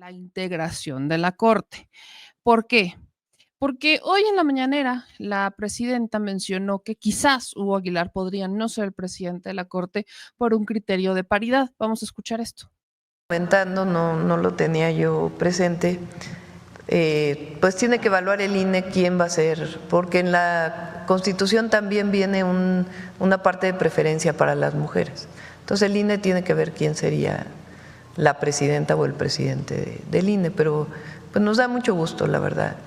la integración de la Corte. ¿Por qué? Porque hoy en la mañanera la presidenta mencionó que quizás Hugo Aguilar podría no ser el presidente de la Corte por un criterio de paridad. Vamos a escuchar esto. Comentando, no lo tenía yo presente, pues tiene que evaluar el INE quién va a ser, porque en la Constitución también viene una parte de preferencia para las mujeres. Entonces el INE tiene que ver quién sería la presidenta o el presidente del INE, pero pues nos da mucho gusto, la verdad.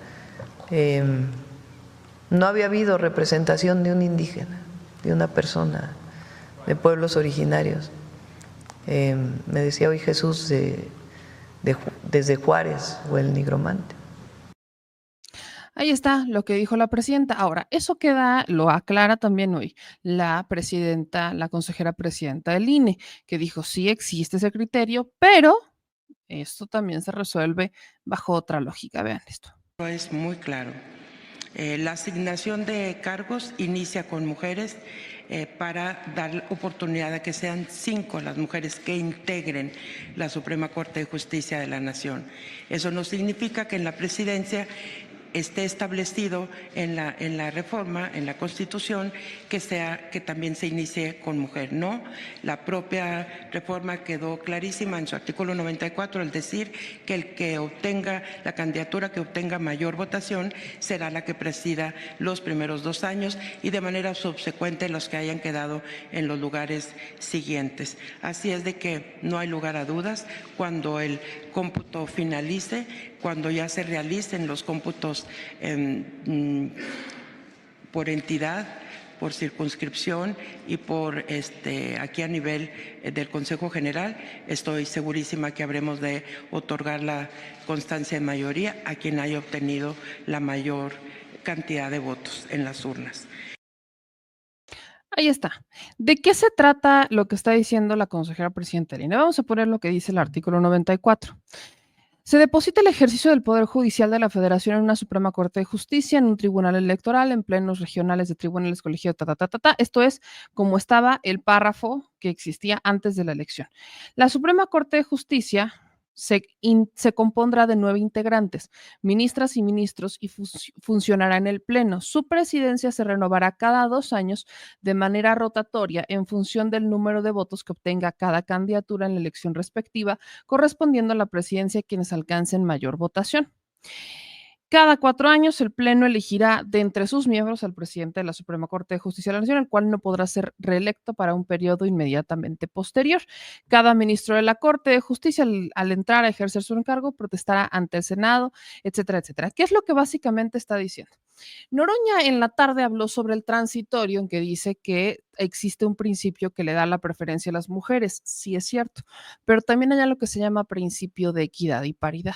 No había habido representación de un indígena, de una persona de pueblos originarios. Me decía hoy Jesús desde Juárez o el Nigromante. Ahí está lo que dijo la presidenta. Ahora, eso queda, lo aclara también hoy la presidenta, la consejera presidenta del INE, que dijo, sí existe ese criterio, pero esto también se resuelve bajo otra lógica. Vean esto. Es muy claro. La asignación de cargos inicia con mujeres para dar oportunidad a que sean 5 las mujeres que integren la Suprema Corte de Justicia de la Nación. Eso no significa que en la presidencia esté establecido en la reforma, en la Constitución, que también se inicie con mujer. No, la propia reforma quedó clarísima en su artículo 94 al decir que el que obtenga la candidatura que obtenga mayor votación será la que presida los primeros 2 años y de manera subsecuente los que hayan quedado en los lugares siguientes. Así es de que no hay lugar a dudas cuando el cómputo finalice, cuando ya se realicen los cómputos por entidad, por circunscripción y por aquí a nivel del Consejo General, estoy segurísima que habremos de otorgar la constancia de mayoría a quien haya obtenido la mayor cantidad de votos en las urnas. Ahí está. ¿De qué se trata lo que está diciendo la consejera presidenta del INE? Vamos a poner lo que dice el artículo 94. Se deposita el ejercicio del Poder Judicial de la Federación en una Suprema Corte de Justicia, en un tribunal electoral, en plenos regionales de tribunales colegiados, Esto es como estaba el párrafo que existía antes de la elección. La Suprema Corte de Justicia se compondrá de 9 integrantes, ministras y ministros, y funcionará en el Pleno. Su presidencia se renovará cada 2 años de manera rotatoria en función del número de votos que obtenga cada candidatura en la elección respectiva, correspondiendo a la presidencia quienes alcancen mayor votación. Cada 4 años, el Pleno elegirá de entre sus miembros al presidente de la Suprema Corte de Justicia de la Nación, el cual no podrá ser reelecto para un periodo inmediatamente posterior. Cada ministro de la Corte de Justicia, al entrar a ejercer su encargo, protestará ante el Senado, etcétera, etcétera. ¿Qué es lo que básicamente está diciendo? Noroña en la tarde habló sobre el transitorio, en que dice que existe un principio que le da la preferencia a las mujeres. Sí es cierto, pero también hay algo que se llama principio de equidad y paridad.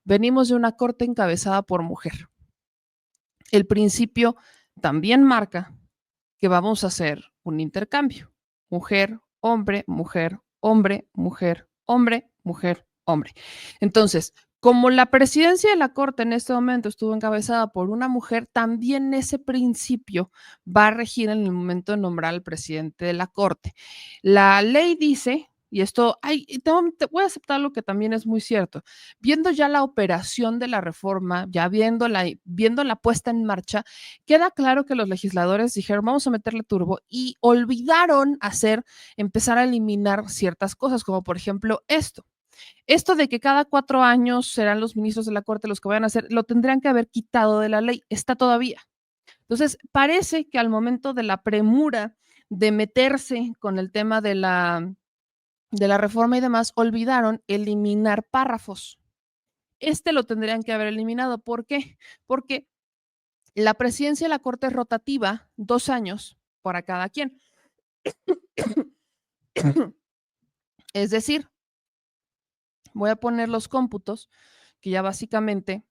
Venimos de una corte encabezada por mujer. El principio también marca que vamos a hacer un intercambio. Mujer, hombre, mujer, hombre, mujer, hombre, mujer, hombre. Entonces, como la presidencia de la Corte en este momento estuvo encabezada por una mujer, también ese principio va a regir en el momento de nombrar al presidente de la Corte. La ley dice, y esto, te voy a aceptar lo que también es muy cierto, viendo ya la operación de la reforma, ya viendo la puesta en marcha, queda claro que los legisladores dijeron, vamos a meterle turbo y olvidaron empezar a eliminar ciertas cosas, como por ejemplo esto de que cada 4 años serán los ministros de la Corte los que vayan a hacer, lo tendrían que haber quitado de la ley, está todavía. Entonces, parece que al momento de la premura de meterse con el tema de la reforma y demás, olvidaron eliminar párrafos. Lo tendrían que haber eliminado. ¿Por qué? Porque la presidencia de la Corte es rotativa, 2 años para cada quien. Es decir, voy a poner los cómputos que ya básicamente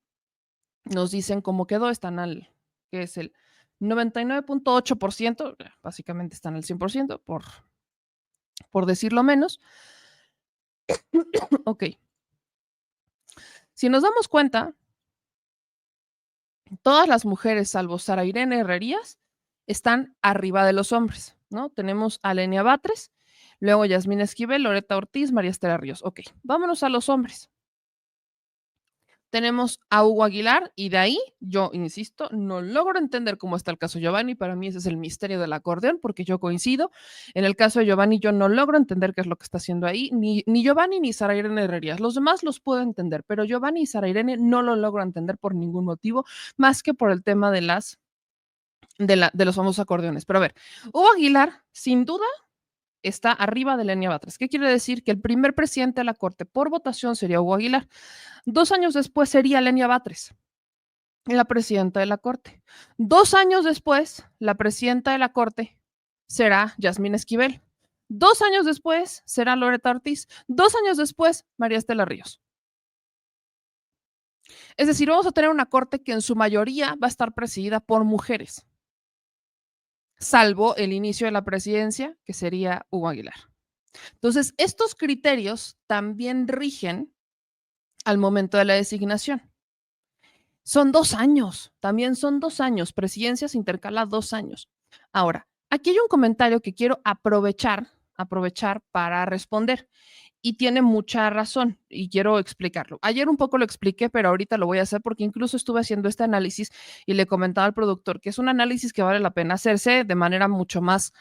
nos dicen cómo quedó, que es el 99.8%, básicamente están al 100%, por decirlo menos. Ok. Si nos damos cuenta, todas las mujeres, salvo Sara Irene Herrerías, están arriba de los hombres, ¿no? Tenemos a Lenia Batres, luego Yasmín Esquivel, Loreta Ortiz, María Estela Ríos. Ok, vámonos a los hombres. tenemos a Hugo Aguilar y de ahí, yo insisto, no logro entender cómo está el caso Giovanni. Para mí ese es el misterio del acordeón, porque yo coincido. En el caso de Giovanni yo no logro entender qué es lo que está haciendo ahí, ni Giovanni ni Sara Irene Herrerías. Los demás los puedo entender, pero Giovanni y Sara Irene no lo logro entender por ningún motivo, más que por el tema de los famosos acordeones. Pero a ver, Hugo Aguilar, sin duda, está arriba de Lenia Batres. ¿Qué quiere decir? Que el primer presidente de la Corte por votación sería Hugo Aguilar. 2 años después sería Lenia Batres, la presidenta de la Corte. 2 años después, la presidenta de la Corte será Yasmín Esquivel. 2 años después será Loretta Ortiz. 2 años después, María Estela Ríos. Es decir, vamos a tener una Corte que en su mayoría va a estar presidida por mujeres, salvo el inicio de la presidencia, que sería Hugo Aguilar. Entonces, estos criterios también rigen al momento de la designación. Son 2 años, también son 2 años, presidencia se intercala 2 años. Ahora, aquí hay un comentario que quiero aprovechar para responder. Y tiene mucha razón y quiero explicarlo. Ayer un poco lo expliqué, pero ahorita lo voy a hacer porque incluso estuve haciendo este análisis y le comentaba al productor que es un análisis que vale la pena hacerse de manera mucho más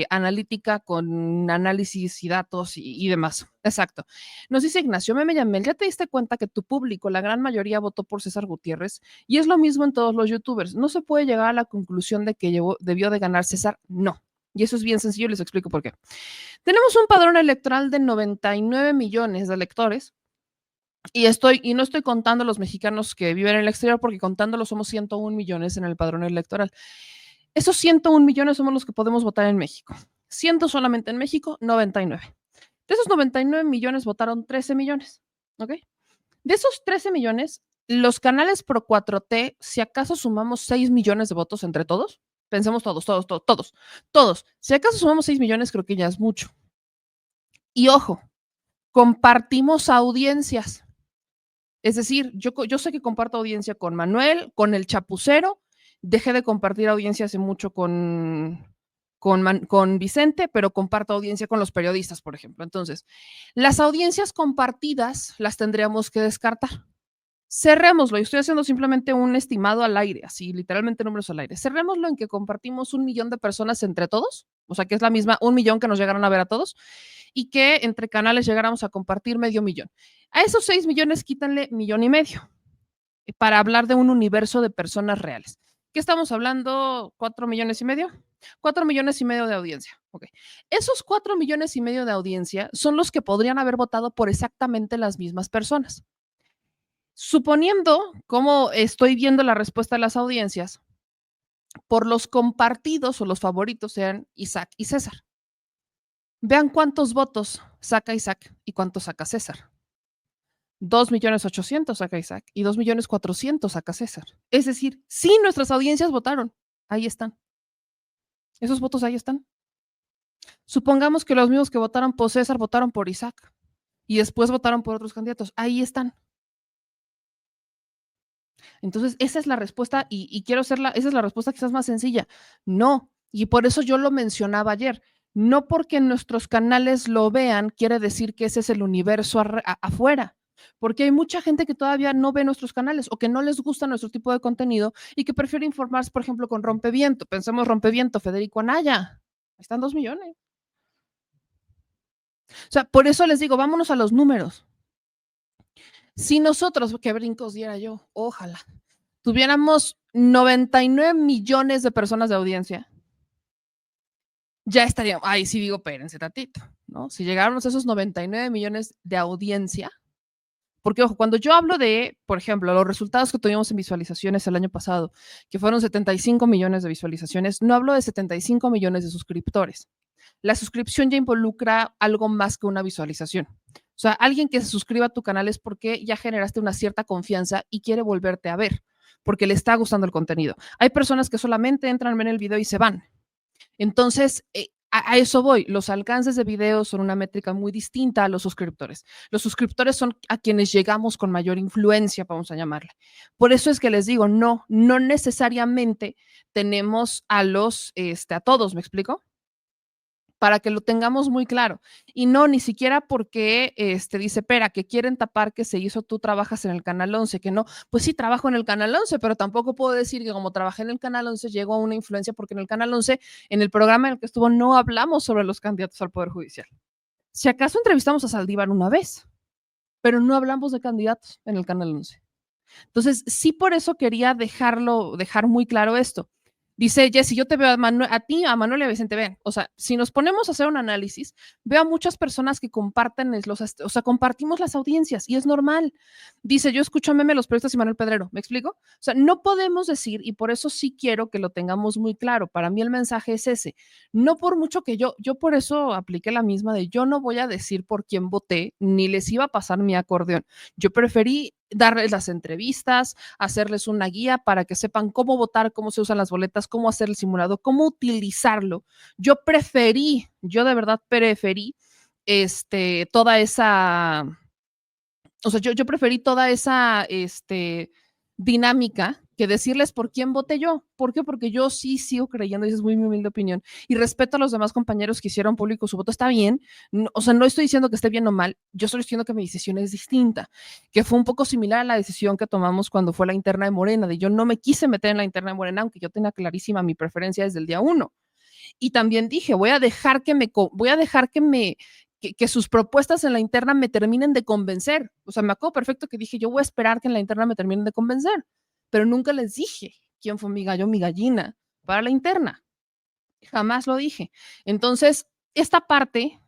analítica, con análisis y datos y demás. Exacto. Nos dice Ignacio Meme Yamel, ¿ya te diste cuenta que tu público, la gran mayoría, votó por César Gutiérrez? Y es lo mismo en todos los youtubers. No se puede llegar a la conclusión de que debió de ganar César. No. Y eso es bien sencillo, les explico por qué. Tenemos un padrón electoral de 99 millones de electores y no estoy contando los mexicanos que viven en el exterior, porque contándolos somos 101 millones en el padrón electoral. Esos 101 millones somos los que podemos votar en México. 100 solamente en México, 99. De esos 99 millones votaron 13 millones, ¿ok? De esos 13 millones, los canales Pro 4T, si acaso sumamos 6 millones de votos entre todos, pensemos todos. Si acaso sumamos 6 millones, creo que ya es mucho. Y ojo, compartimos audiencias. Es decir, yo sé que comparto audiencia con Manuel, con el Chapucero. Dejé de compartir audiencia hace mucho con Vicente, pero comparto audiencia con los periodistas, por ejemplo. Entonces, las audiencias compartidas las tendríamos que descartar. Cerrémoslo, y estoy haciendo simplemente un estimado al aire, así literalmente números al aire. Cerrémoslo en que compartimos 1 millón de personas entre todos, o sea que es la misma 1 millón que nos llegaron a ver a todos, y que entre canales llegáramos a compartir 500,000. A esos 6 millones quítanle 1,5 millones para hablar de un universo de personas reales. ¿Qué estamos hablando? 4 millones y medio. 4 millones y medio de audiencia. Okay. Esos 4 millones y medio de audiencia son los que podrían haber votado por exactamente las mismas personas. Suponiendo, como estoy viendo la respuesta de las audiencias, por los compartidos o los favoritos sean Isaac y César. Vean cuántos votos saca Isaac y cuántos saca César. 2,800,000 saca Isaac y 2,400,000 saca César. Es decir, sí, nuestras audiencias votaron. Ahí están. Esos votos ahí están. Supongamos que los mismos que votaron por César votaron por Isaac y después votaron por otros candidatos. Ahí están. Entonces, esa es la respuesta y quiero hacerla, esa es la respuesta quizás más sencilla. No, y por eso yo lo mencionaba ayer. No porque nuestros canales lo vean quiere decir que ese es el universo afuera, porque hay mucha gente que todavía no ve nuestros canales o que no les gusta nuestro tipo de contenido y que prefiere informarse, por ejemplo, con Rompeviento. Pensemos Rompeviento, Federico Anaya. Ahí están 2 millones. O sea, por eso les digo, vámonos a los números. Si nosotros, qué brincos diera yo, ojalá, tuviéramos 99 millones de personas de audiencia, ya estaríamos, ahí sí digo, espérense tantito, ¿no? Si llegáramos a esos 99 millones de audiencia, porque ojo, cuando yo hablo de, por ejemplo, los resultados que tuvimos en visualizaciones el año pasado, que fueron 75 millones de visualizaciones, no hablo de 75 millones de suscriptores. La suscripción ya involucra algo más que una visualización. O sea, alguien que se suscriba a tu canal es porque ya generaste una cierta confianza y quiere volverte a ver, porque le está gustando el contenido. Hay personas que solamente entran, ven el video y se van. Entonces, a eso voy. Los alcances de video son una métrica muy distinta a los suscriptores. Los suscriptores son a quienes llegamos con mayor influencia, vamos a llamarle. Por eso es que les digo, no necesariamente tenemos a todos, ¿me explico? para que lo tengamos muy claro. Y no, ni siquiera porque dice, Pera, que quieren tapar que se hizo, tú trabajas en el Canal 11, que no, pues sí, trabajo en el Canal 11, pero tampoco puedo decir que como trabajé en el Canal 11, llego a una influencia, porque en el Canal 11, en el programa en el que estuvo, no hablamos sobre los candidatos al Poder Judicial. Si acaso entrevistamos a Saldívar una vez, pero no hablamos de candidatos en el Canal 11. Entonces, sí, por eso quería dejar muy claro esto. Dice Jessy, yo te veo a ti, a Manuel y a Vicente, ven, o sea, si nos ponemos a hacer un análisis, veo a muchas personas que comparten, o sea, compartimos las audiencias y es normal. Dice, yo escucho a Meme, los periodistas y Manuel Pedrero, ¿me explico? O sea, no podemos decir, y por eso sí quiero que lo tengamos muy claro, para mí el mensaje es ese, no por mucho que yo por eso apliqué la misma de yo no voy a decir por quién voté, ni les iba a pasar mi acordeón, yo preferí darles las entrevistas, hacerles una guía para que sepan cómo votar, cómo se usan las boletas, cómo hacer el simulado, cómo utilizarlo. Yo de verdad preferí toda esa, o sea, yo preferí toda esa dinámica que decirles por quién voté yo. ¿Por qué? Porque yo sí sigo creyendo, y esa es muy mi humilde opinión, y respeto a los demás compañeros que hicieron público su voto, está bien, no, o sea, no estoy diciendo que esté bien o mal, yo solo estoy diciendo que mi decisión es distinta, que fue un poco similar a la decisión que tomamos cuando fue la interna de Morena, de yo no me quise meter en la interna de Morena, aunque yo tenía clarísima mi preferencia desde el día 1. Y también dije, voy a dejar que sus propuestas en la interna me terminen de convencer. O sea, me acuerdo perfecto que dije, yo voy a esperar que en la interna me terminen de convencer, pero nunca les dije quién fue mi gallo, mi gallina para la interna. Jamás lo dije. Entonces, esta parte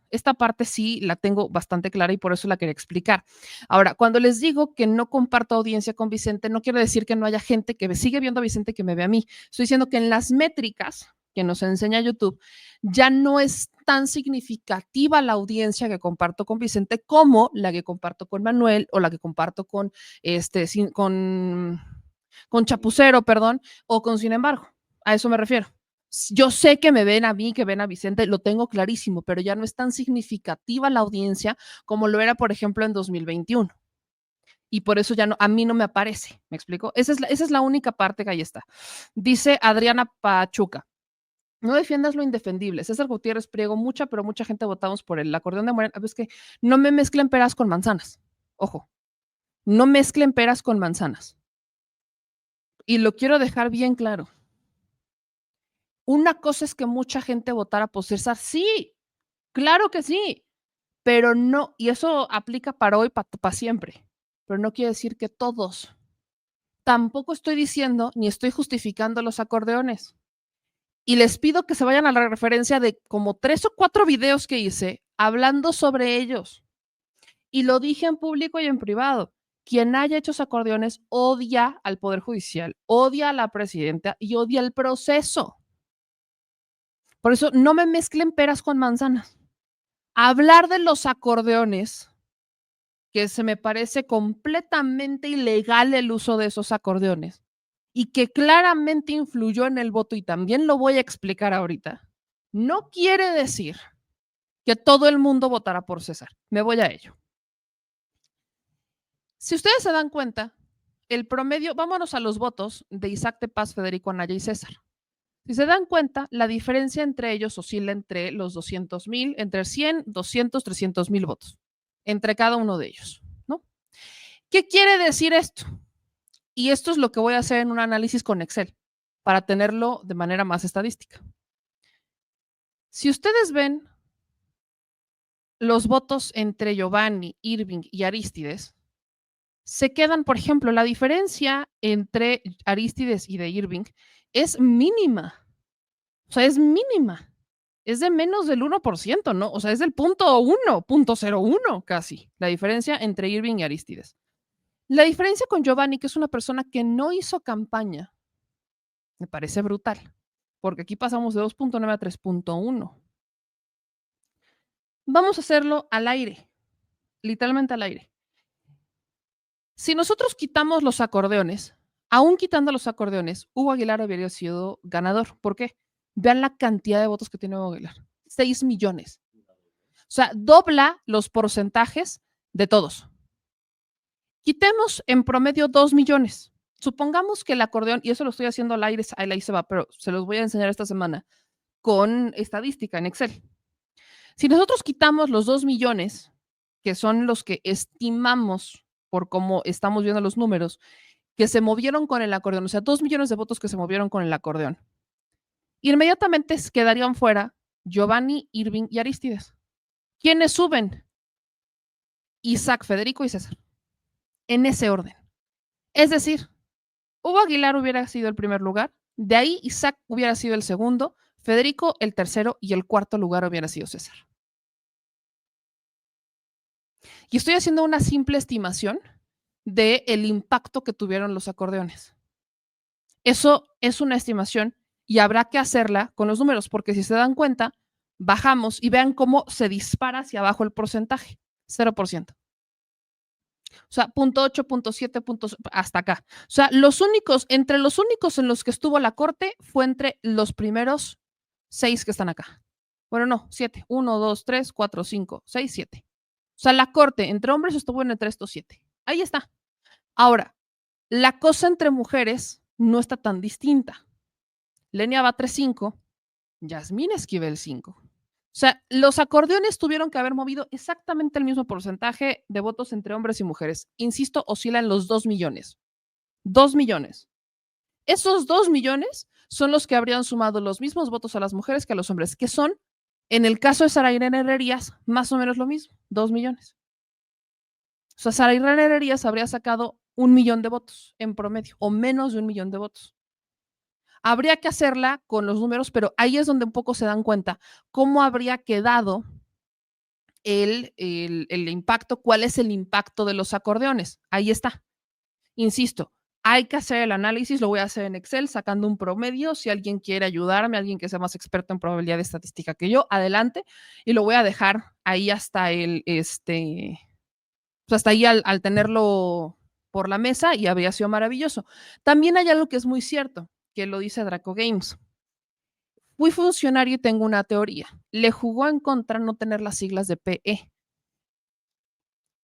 sí la tengo bastante clara y por eso la quería explicar. Ahora, cuando les digo que no comparto audiencia con Vicente, no quiero decir que no haya gente que sigue viendo a Vicente que me ve a mí. Estoy diciendo que en las métricas que nos enseña YouTube, ya no es tan significativa la audiencia que comparto con Vicente como la que comparto con Manuel o la que comparto con con Chapucero, perdón, o con Sin embargo. A eso me refiero. Yo sé que me ven a mí, que ven a Vicente, lo tengo clarísimo, pero ya no es tan significativa la audiencia como lo era, por ejemplo, en 2021. Y por eso ya no, a mí no me aparece, ¿me explico? Esa es la única parte que ahí está. Dice Adriana Pachuca, no defiendas lo indefendible. César Gutiérrez Priego, pero mucha gente votamos por el acordeón de Morena. Es que no me mezclen peras con manzanas. Ojo, no mezclen peras con manzanas. Y lo quiero dejar bien claro. Una cosa es que mucha gente votara por César, sí, claro que sí, pero no, y eso aplica para hoy, para siempre, pero no quiere decir que todos. Tampoco estoy diciendo ni estoy justificando los acordeones. Y les pido que se vayan a la referencia de como 3 o 4 videos que hice hablando sobre ellos. Y lo dije en público y en privado. Quien haya hecho esos acordeones odia al Poder Judicial, odia a la presidenta y odia el proceso. Por eso no me mezclen peras con manzanas. Hablar de los acordeones, que se me parece completamente ilegal el uso de esos acordeones y que claramente influyó en el voto, y también lo voy a explicar ahorita, no quiere decir que todo el mundo votará por César. Me voy a ello. Si ustedes se dan cuenta, el promedio, vámonos a los votos de Isaac de Paz, Federico Anaya y César. Si se dan cuenta, la diferencia entre ellos oscila entre los 200,000, entre 100, 200, 300,000 votos, entre cada uno de ellos, ¿no? ¿Qué quiere decir esto? Y esto es lo que voy a hacer en un análisis con Excel, para tenerlo de manera más estadística. Si ustedes ven los votos entre Giovanni, Irving y Arístides, se quedan, por ejemplo, la diferencia entre Arístides y de Irving es mínima. O sea, es mínima. Es de menos del 1%, ¿no? O sea, es del 0.01 casi, la diferencia entre Irving y Arístides. La diferencia con Giovanni, que es una persona que no hizo campaña, me parece brutal, porque aquí pasamos de 2.9 a 3.1. Vamos a hacerlo al aire, literalmente al aire. Si nosotros quitamos los acordeones, aún quitando los acordeones, Hugo Aguilar habría sido ganador. ¿Por qué? Vean la cantidad de votos que tiene Hugo Aguilar. 6 millones. O sea, dobla los porcentajes de todos. Quitemos en promedio 2 millones. Supongamos que el acordeón, y eso lo estoy haciendo al aire, ahí se va, pero se los voy a enseñar esta semana con estadística en Excel. Si nosotros quitamos los 2 millones, que son los que estimamos por cómo estamos viendo los números, que se movieron con el acordeón, o sea, 2 millones de votos que se movieron con el acordeón, inmediatamente quedarían fuera Giovanni, Irving y Arístides. ¿Quiénes suben? Isaac, Federico y César. En ese orden. Es decir, Hugo Aguilar hubiera sido el primer lugar, de ahí Isaac hubiera sido el segundo, Federico el tercero y el cuarto lugar hubiera sido César. Y estoy haciendo una simple estimación del impacto que tuvieron los acordeones. Eso es una estimación y habrá que hacerla con los números, porque si se dan cuenta, bajamos y vean cómo se dispara hacia abajo el porcentaje, 0%. O sea, 0.8, 0.7, hasta acá. O sea, entre los únicos en los que estuvo la corte fue entre los primeros 6 que están acá. Bueno, no, 7. 1, 2, 3, 4, 5, 6, 7. O sea, la corte entre hombres estuvo entre estos 7. Ahí está. Ahora, la cosa entre mujeres no está tan distinta. Lenia Batres 5, Yasmín Esquivel 5. O sea, los acordeones tuvieron que haber movido exactamente el mismo porcentaje de votos entre hombres y mujeres. Insisto, oscilan los 2 millones. 2 millones. Esos 2 millones son los que habrían sumado los mismos votos a las mujeres que a los hombres, que son, en el caso de Sara Irene Herrerías, más o menos lo mismo, 2 millones. O sea, Sara Irene Herrerías habría sacado 1 millón de votos en promedio, o menos de 1 millón de votos. Habría que hacerla con los números, pero ahí es donde un poco se dan cuenta cómo habría quedado el impacto, cuál es el impacto de los acordeones. Ahí está. Insisto, hay que hacer el análisis, lo voy a hacer en Excel sacando un promedio. Si alguien quiere ayudarme, alguien que sea más experto en probabilidad de estadística que yo, adelante. Y lo voy a dejar ahí hasta pues hasta ahí al tenerlo por la mesa y habría sido maravilloso. También hay algo que es muy cierto, que lo dice Draco Games. Fui funcionario y tengo una teoría. Le jugó en contra no tener las siglas de PE.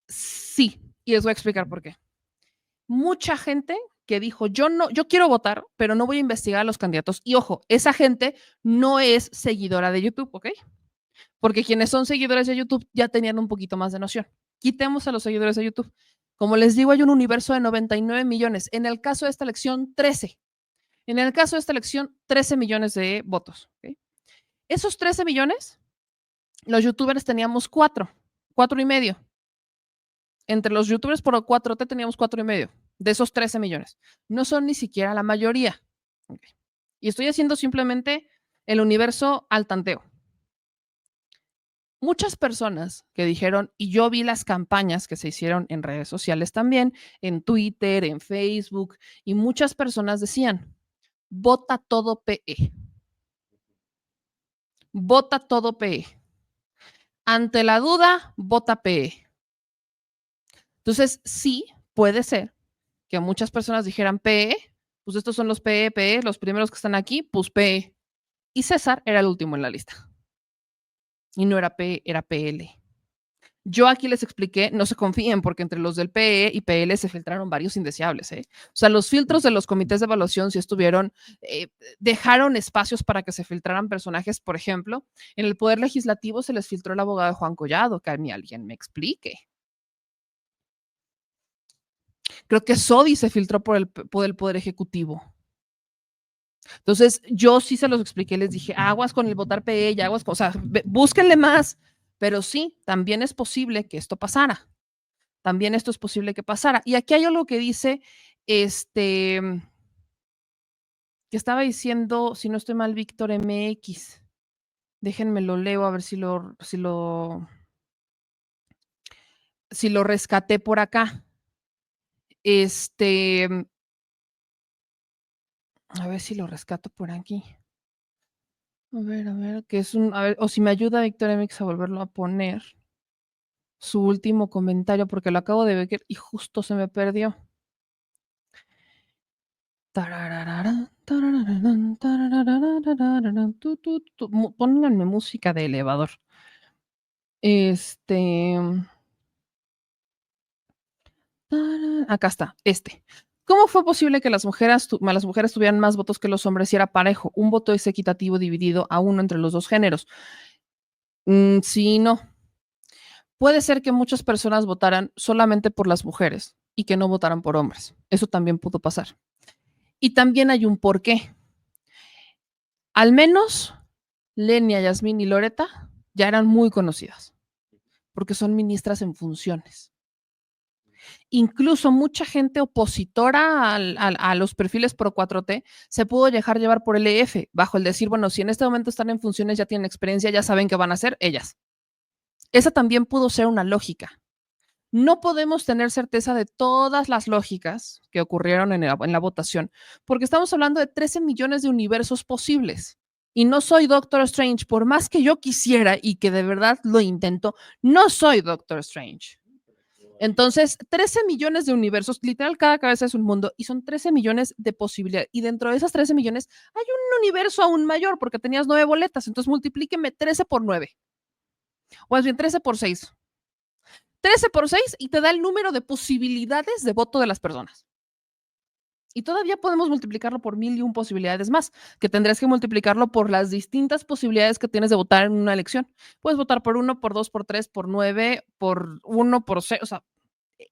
Sí, y les voy a explicar por qué. Mucha gente que dijo, yo quiero votar, pero no voy a investigar a los candidatos. Y ojo, esa gente no es seguidora de YouTube, ¿ok? Porque quienes son seguidores de YouTube ya tenían un poquito más de noción. Quitemos a los seguidores de YouTube. Como les digo, hay un universo de 99 millones. En el caso de esta elección, 13. En el caso de esta elección, 13 millones de votos. ¿Okay? Esos 13 millones, los youtubers teníamos 4 y medio. Entre los youtubers por 4T teníamos 4 y medio de esos 13 millones. No son ni siquiera la mayoría. Okay. Y estoy haciendo simplemente el universo al tanteo. Muchas personas que dijeron, y yo vi las campañas que se hicieron en redes sociales también, en Twitter, en Facebook, y muchas personas decían, vota todo PE. Vota todo PE. Ante la duda, vota PE. Entonces, sí, puede ser que muchas personas dijeran PE, pues estos son los PE, los primeros que están aquí, pues PE. Y César era el último en la lista. Y no era PE, era PL. Yo aquí les expliqué, no se confíen, porque entre los del PE y PL se filtraron varios indeseables. O sea, los filtros de los comités de evaluación sí estuvieron, dejaron espacios para que se filtraran personajes. Por ejemplo, en el Poder Legislativo se les filtró el abogado de Juan Collado, que a mí alguien me explique. Creo que Sodi se filtró por el Poder Ejecutivo. Entonces, yo sí se los expliqué, les dije, aguas con el votar PE y aguas, o sea, búsquenle más. Pero sí, también es posible que esto pasara. También esto es posible que pasara. Y aquí hay algo que dice, que estaba diciendo, si no estoy mal, Víctor MX. Déjenme lo leo a ver si lo rescaté por acá. A ver si lo rescato por aquí. A ver, que es a ver, o si me ayuda Víctor MX a volverlo a poner. Su último comentario, porque lo acabo de ver y justo se me perdió. Pónganme música de elevador. Acá está, ¿Cómo fue posible que las mujeres tuvieran más votos que los hombres si era parejo? Un voto es equitativo dividido a 1 entre los dos géneros. Sí, no. Puede ser que muchas personas votaran solamente por las mujeres y que no votaran por hombres. Eso también pudo pasar. Y también hay un porqué. Al menos Lenia, Yasmín y Loreta ya eran muy conocidas porque son ministras en funciones. Incluso mucha gente opositora a los perfiles pro 4T se pudo dejar llevar por el EF, bajo el decir, bueno, si en este momento están en funciones, ya tienen experiencia, ya saben qué van a hacer ellas. Esa también pudo ser una lógica. No podemos tener certeza de todas las lógicas que ocurrieron en la votación, porque estamos hablando de 13 millones de universos posibles. Y no soy Doctor Strange, por más que yo quisiera y que de verdad lo intento, no soy Doctor Strange. Entonces, 13 millones de universos, literal, cada cabeza es un mundo y son 13 millones de posibilidades. Y dentro de esas 13 millones hay un universo aún mayor porque tenías 9 boletas. Entonces, multiplíqueme 13 por 9. O más bien 13 por 6. 13 por 6 y te da el número de posibilidades de voto de las personas. Y todavía podemos multiplicarlo por 1001 posibilidades más, que tendrías que multiplicarlo por las distintas posibilidades que tienes de votar en una elección. Puedes votar por 1, por 2, por 3, por 9, por 1, por 6, o sea,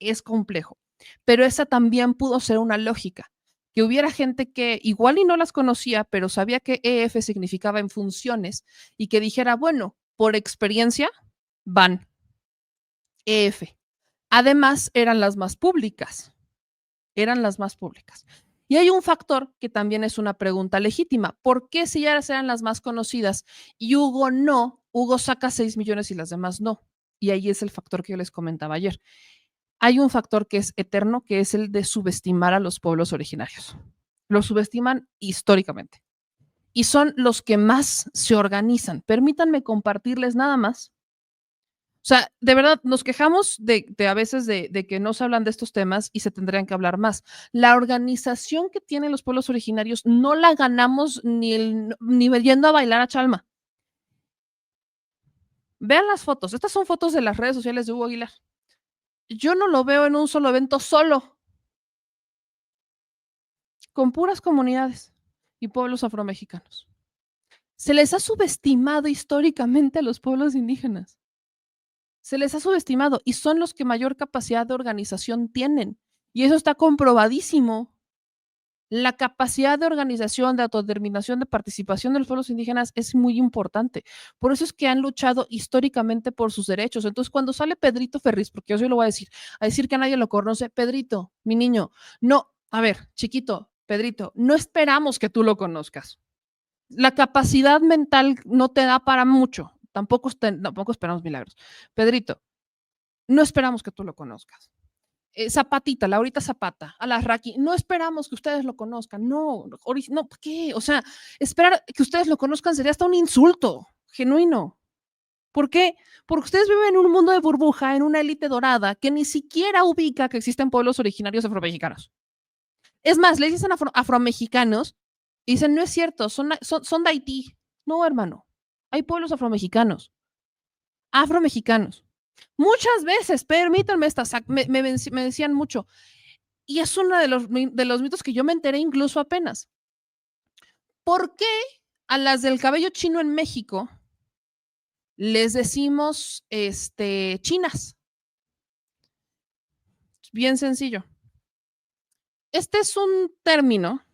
es complejo. Pero esa también pudo ser una lógica, que hubiera gente que igual y no las conocía, pero sabía que EF significaba en funciones y que dijera, bueno, por experiencia, van EF. Además, eran las más públicas, eran las más públicas. Y hay un factor que también es una pregunta legítima. ¿Por qué si ya eran las más conocidas y Hugo no, Hugo saca 6 millones y las demás no? Y ahí es el factor que yo les comentaba ayer. Hay un factor que es eterno, que es el de subestimar a los pueblos originarios. Los subestiman históricamente y son los que más se organizan. Permítanme compartirles nada más. O sea, de verdad, nos quejamos de a veces de que no se hablan de estos temas y se tendrían que hablar más. La organización que tienen los pueblos originarios no la ganamos ni yendo a bailar a Chalma. Vean las fotos. Estas son fotos de las redes sociales de Hugo Aguilar. Yo no lo veo en un solo evento solo, con puras comunidades y pueblos afromexicanos. Se les ha subestimado históricamente a los pueblos indígenas. Se les ha subestimado y son los que mayor capacidad de organización tienen. Y eso está comprobadísimo. La capacidad de organización, de autodeterminación, de participación de los pueblos indígenas es muy importante. Por eso es que han luchado históricamente por sus derechos. Entonces, cuando sale Pedrito Ferriz, porque yo sí lo voy a decir que nadie lo conoce, Pedrito, mi niño, no, a ver, chiquito, Pedrito, no esperamos que tú lo conozcas. La capacidad mental no te da para mucho. Tampoco esperamos milagros. Pedrito, no esperamos que tú lo conozcas. Zapatita, Laurita Zapata, Alarraqui, no esperamos que ustedes lo conozcan, no, no, ¿qué? O sea, esperar que ustedes lo conozcan sería hasta un insulto genuino. ¿Por qué? Porque ustedes viven en un mundo de burbuja, en una élite dorada, que ni siquiera ubica que existen pueblos originarios afromexicanos. Es más, le dicen afromexicanos y dicen, no es cierto, son de Haití. No, hermano, hay pueblos afromexicanos. Muchas veces, permítanme me decían mucho, y es uno de los mitos que yo me enteré incluso apenas. ¿Por qué a las del cabello chino en México les decimos chinas? Bien sencillo. Este es un término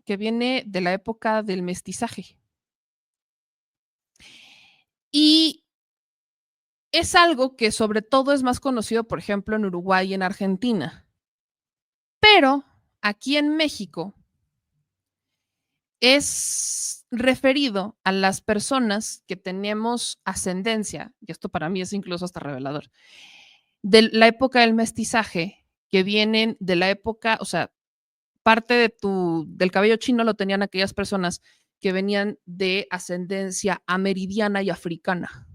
que viene de la época del mestizaje. Y es algo que sobre todo es más conocido, por ejemplo, en Uruguay y en Argentina. Pero aquí en México es referido a las personas que tenemos ascendencia, y esto para mí es incluso hasta revelador, de la época del mestizaje, que vienen de la época, o sea, parte del cabello chino lo tenían aquellas personas que venían de ascendencia ameridiana y africana.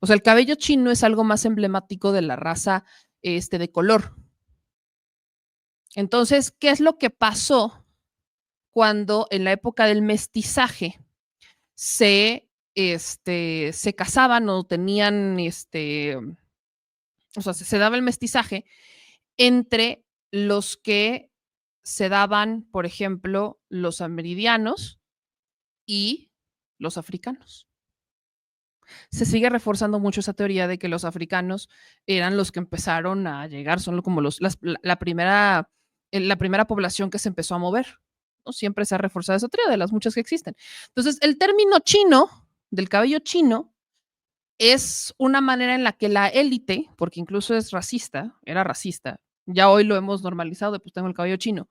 O sea, el cabello chino es algo más emblemático de la raza de color. Entonces, ¿qué es lo que pasó cuando en la época del mestizaje se casaban o tenían, o sea, se daba el mestizaje entre los que se daban, por ejemplo, los ameridianos y los africanos? se sigue reforzando mucho esa teoría de que los africanos eran los que empezaron a llegar, son como la primera población que se empezó a mover, ¿no? Siempre se ha reforzado esa teoría de las muchas que existen. Entonces, el término chino, del cabello chino, es una manera en la que la élite, porque incluso es racista, era racista, ya hoy lo hemos normalizado, pues tengo el cabello chino,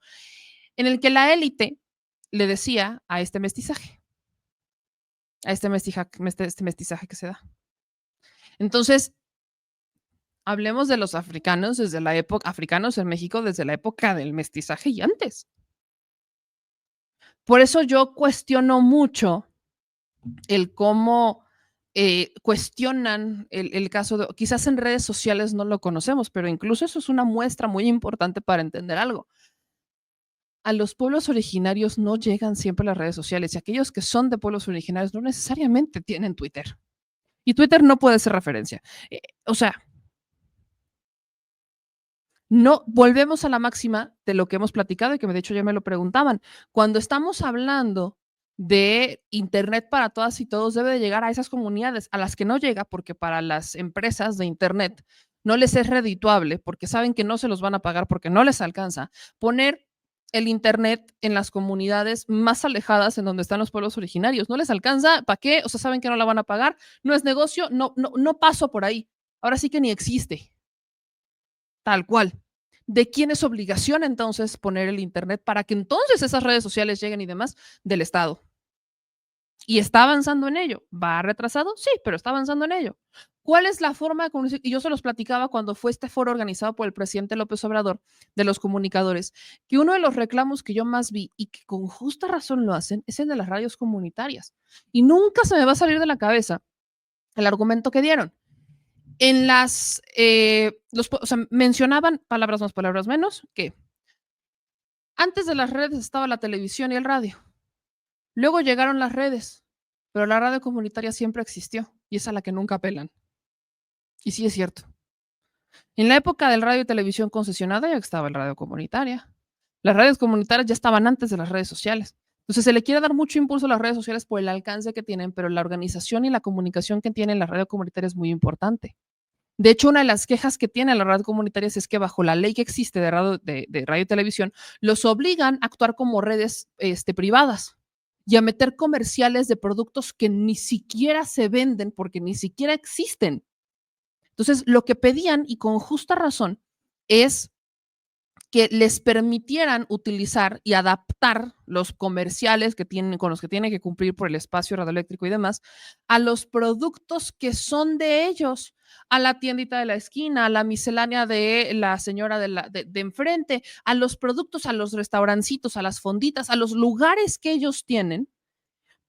en el que la élite le decía a este mestizaje, este mestizaje que se da. Entonces, hablemos de los africanos desde la época, africanos en México desde la época del mestizaje y antes. Por eso yo cuestiono mucho el cómo cuestionan el caso de, quizás en redes sociales no lo conocemos, pero incluso eso es una muestra muy importante para entender algo. A los pueblos originarios no llegan siempre las redes sociales y aquellos que son de pueblos originarios no necesariamente tienen Twitter. Y Twitter no puede ser referencia. O sea, no volvemos a la máxima de lo que hemos platicado y que de hecho ya me lo preguntaban. Cuando estamos hablando de Internet para todas y todos, debe de llegar a esas comunidades a las que no llega porque para las empresas de Internet no les es redituable porque saben que no se los van a pagar porque no les alcanza poner el Internet en las comunidades más alejadas en donde están los pueblos originarios. No les alcanza, ¿para qué? O sea, saben que no la van a pagar, no es negocio, no paso por ahí. Ahora sí que ni existe. Tal cual. ¿De quién es obligación entonces poner el Internet para que entonces esas redes sociales lleguen y demás? Del Estado. Y está avanzando en ello. ¿Va retrasado? Sí, pero está avanzando en ello. ¿Cuál es la forma de comunicación? Y yo se los platicaba cuando fue este foro organizado por el presidente López Obrador de los comunicadores, que uno de los reclamos que yo más vi y que con justa razón lo hacen es el de las radios comunitarias. Y nunca se me va a salir de la cabeza el argumento que dieron. En las, o sea, mencionaban, palabras más, palabras menos, que antes de las redes estaba la televisión y el radio. Luego llegaron las redes, pero la radio comunitaria siempre existió y es a la que nunca apelan. Y sí es cierto. En la época del radio y televisión concesionada ya estaba el radio comunitaria. Las radios comunitarias ya estaban antes de las redes sociales. Entonces se le quiere dar mucho impulso a las redes sociales por el alcance que tienen, pero la organización y la comunicación que tienen la radio comunitaria es muy importante. De hecho, una de las quejas que tienen las radios comunitarias es que bajo la ley que existe de radio y televisión, los obligan a actuar como redes privadas y a meter comerciales de productos que ni siquiera se venden porque ni siquiera existen. Entonces, lo que pedían, y con justa razón, es que les permitieran utilizar y adaptar los comerciales que tienen, con los que tienen que cumplir por el espacio radioeléctrico y demás, a los productos que son de ellos, a la tiendita de la esquina, a la miscelánea de la señora de enfrente, a los productos, a los restaurancitos, a las fonditas, a los lugares que ellos tienen,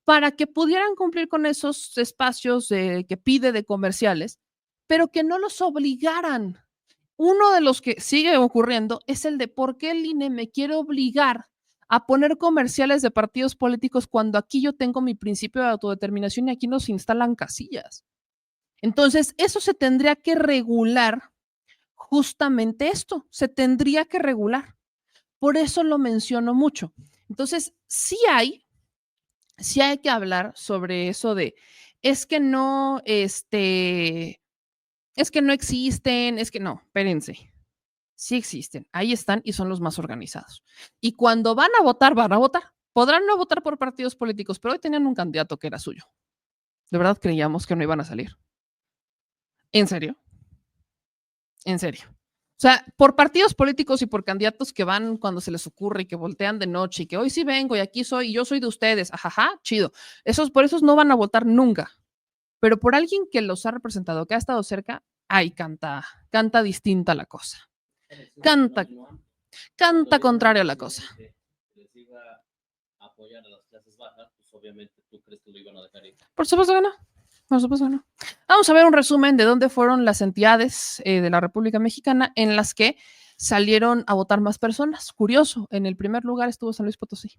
para que pudieran cumplir con esos espacios que pide de comerciales, pero que no los obligaran. Uno de los que sigue ocurriendo es el de por qué el INE me quiere obligar a poner comerciales de partidos políticos cuando aquí yo tengo mi principio de autodeterminación y aquí nos instalan casillas. Entonces, eso se tendría que regular, justamente esto, se tendría que regular. Por eso lo menciono mucho. Entonces, sí hay que hablar sobre eso de, es que no existen, es que no, espérense. Sí existen, ahí están y son los más organizados. Y cuando van a votar, van a votar. Podrán no votar por partidos políticos, pero hoy tenían un candidato que era suyo. De verdad creíamos que no iban a salir. ¿En serio? ¿En serio? O sea, por partidos políticos y por candidatos que van cuando se les ocurre y que voltean de noche y que hoy sí vengo y aquí soy y yo soy de ustedes, ajaja, chido. Por esos no van a votar nunca. Pero por alguien que los ha representado, que ha estado cerca, ay, canta distinta la cosa. Canta contrario a la cosa. Por supuesto que no. Por supuesto que no. Vamos a ver un resumen de dónde fueron las entidades de la República Mexicana en las que salieron a votar más personas. Curioso, en el primer lugar estuvo San Luis Potosí.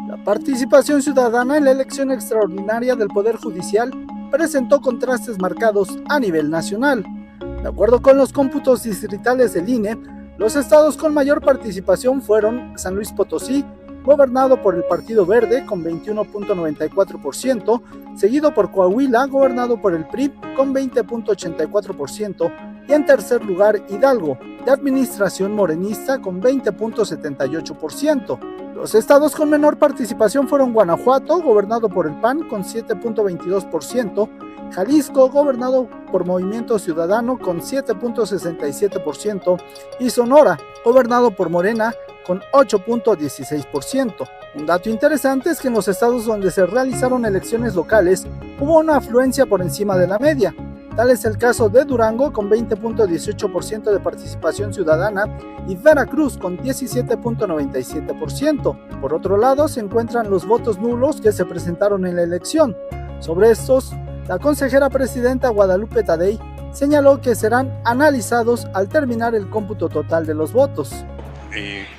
La participación ciudadana en la elección extraordinaria del Poder Judicial presentó contrastes marcados a nivel nacional. De acuerdo con los cómputos distritales del INE, los estados con mayor participación fueron San Luis Potosí, gobernado por el Partido Verde con 21.94%, seguido por Coahuila, gobernado por el PRI con 20.84%, y en tercer lugar Hidalgo, de administración morenista con 20.78%. Los estados con menor participación fueron Guanajuato, gobernado por el PAN con 7.22%, Jalisco, gobernado por Movimiento Ciudadano con 7.67%, y Sonora, gobernado por Morena con 8.16%. Un dato interesante es que en los estados donde se realizaron elecciones locales hubo una afluencia por encima de la media. Tal es el caso de Durango con 20.18% de participación ciudadana y Veracruz con 17.97%. Por otro lado, se encuentran los votos nulos que se presentaron en la elección. Sobre estos, la consejera presidenta Guadalupe Tadei señaló que serán analizados al terminar el cómputo total de los votos.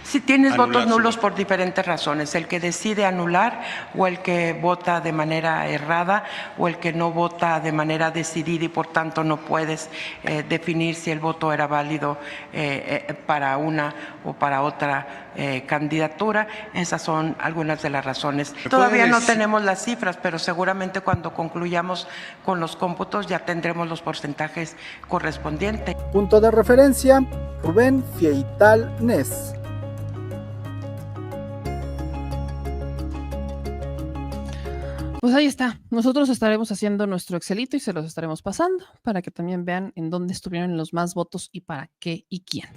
Si tienes votos nulos por diferentes razones, el que decide anular o el que vota de manera errada o el que no vota de manera decidida y por tanto no puedes definir si el voto era válido para una o para otra candidatura. Esas son algunas de las razones. Todavía no tenemos las cifras, pero seguramente cuando concluyamos con los cómputos ya tendremos los porcentajes correspondientes. Punto de referencia, Rubén Fieital Nes. Pues ahí está. Nosotros estaremos haciendo nuestro Excelito y se los estaremos pasando para que también vean en dónde estuvieron los más votos y para qué y quién.